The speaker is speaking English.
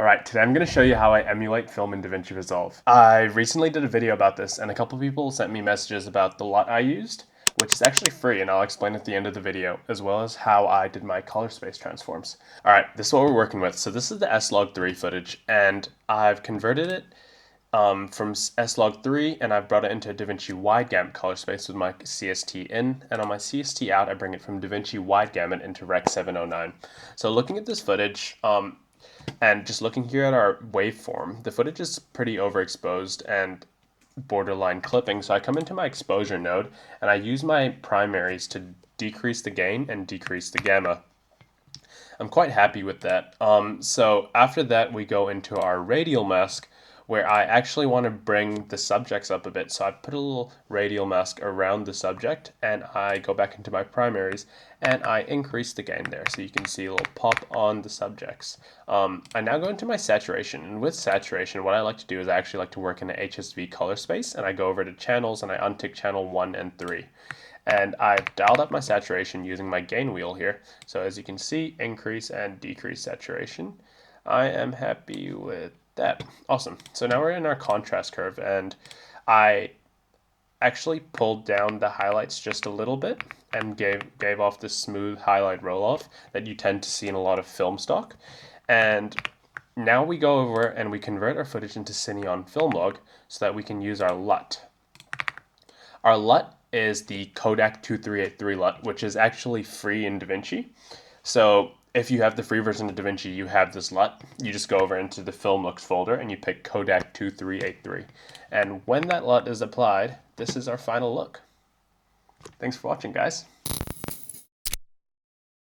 Alright, today I'm going to show you how I emulate film in Davinci Resolve. I recently did a video about this and a couple people sent me messages about the LUT I used, which is actually free and I'll explain at the end of the video, as well as how I did my color space transforms. Alright, this is what we're working with. So this is the S-Log3 footage and I've converted it from S-Log3 and I've brought it into Davinci wide gamut color space with my CST in, and on my CST out I bring it from Davinci wide gamut into Rec 709. So looking at this footage, and just looking here at our waveform, the footage is pretty overexposed and borderline clipping. So I come into my exposure node and I use my primaries to decrease the gain and decrease the gamma. I'm quite happy with that. So after that, we go into our radial mask, where I actually want to bring the subjects up a bit. So I put a little radial mask around the subject and I go back into my primaries and I increase the gain there. So you can see a little pop on the subjects. I now go into my saturation, and with saturation, what I like to do is I actually like to work in an HSV color space, and I go over to channels and I untick channel 1 and 3. And I've dialed up my saturation using my gain wheel here. So as you can see, increase and decrease saturation. I am happy with that. Awesome. So now we're in our contrast curve, and I actually pulled down the highlights just a little bit and gave off this smooth highlight roll off that you tend to see in a lot of film stock. And now we go over and we convert our footage into Cineon film log so that we can use our LUT. Our LUT is the Kodak 2383 LUT, which is actually free in Davinci. So if you have the free version of Davinci, you have this LUT. You just go over into the film looks folder and you pick Kodak 2383. And when that LUT is applied, this is our final look. Thanks for watching, guys.